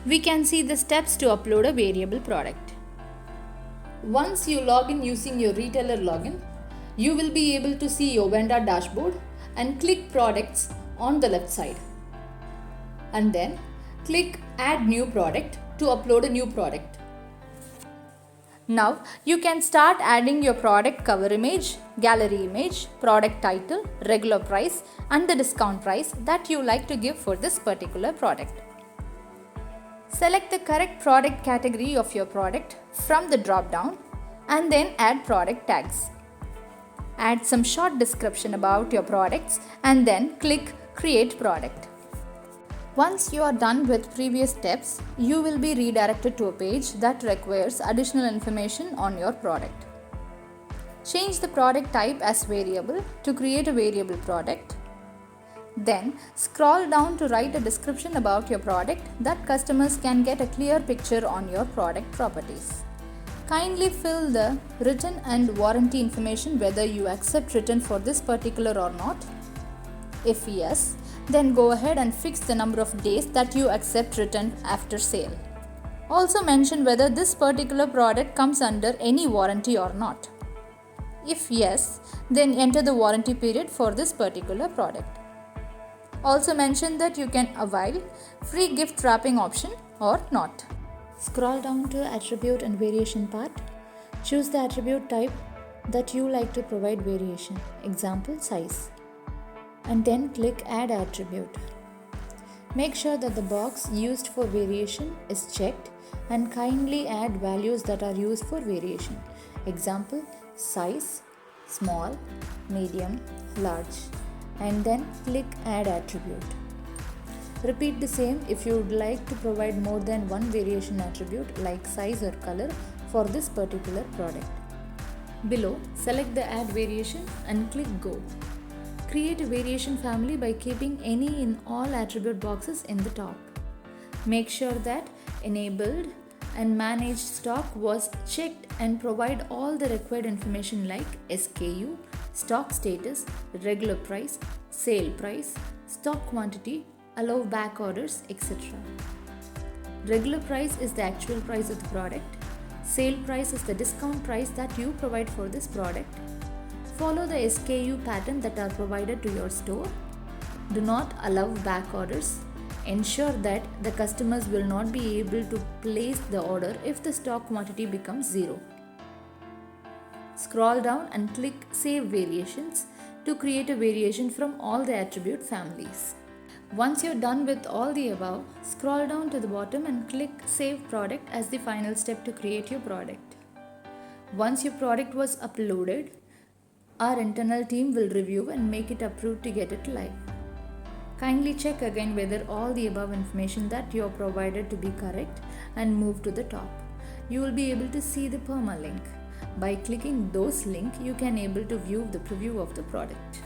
we can see the steps to upload a variable product. Once you log in using your retailer login, you will be able to see your vendor dashboard and click products on the left side. And then click add new product to upload a new product. Now you can start adding your product cover image, gallery image, product title, regular price and the discount price that you like to give for this particular product. Select the correct product category of your product from the drop down and then add product tags. Add some short description about your products and then click create product. Once you are done with previous steps, you will be redirected to a page that requires additional information on your product. Change the product type as variable to create a variable product. Then scroll down to write a description about your product that customers can get a clear picture on your product properties. Kindly fill the written and warranty information whether you accept written for this particular or not. If yes, then go ahead and fix the number of days that you accept written after sale. Also mention whether this particular product comes under any warranty or not. If yes, then enter the warranty period for this particular product. Also mention that you can avail free gift wrapping option or not. Scroll down to attribute and variation part. Choose the attribute type that you like to provide variation, example size, and then click add attribute. Make sure that the box used for variation is checked and kindly add values that are used for variation, example size, small, medium, large, and then click add attribute. Repeat the same if you would like to provide more than one variation attribute like size or color for this particular product. Below, select the add variation and click go. Create a variation family by keeping any in all attribute boxes in the top. Make sure that enabled and managed stock was checked and provide all the required information like SKU, stock status, regular price, sale price, stock quantity, allow back orders, etc. Regular price is the actual price of the product. Sale price is the discount price that you provide for this product. Follow the SKU pattern that are provided to your store. Do not allow back orders. Ensure that the customers will not be able to place the order if the stock quantity becomes 0. Scroll down and click Save Variations to create a variation from all the attribute families. Once you're done with all the above, scroll down to the bottom and click Save Product as the final step to create your product. Once your product was uploaded, our internal team will review and make it approved to get it live. Kindly check again whether all the above information that you are provided to be correct and move to the top. You will be able to see the permalink. By clicking those links, you can able to view the preview of the product.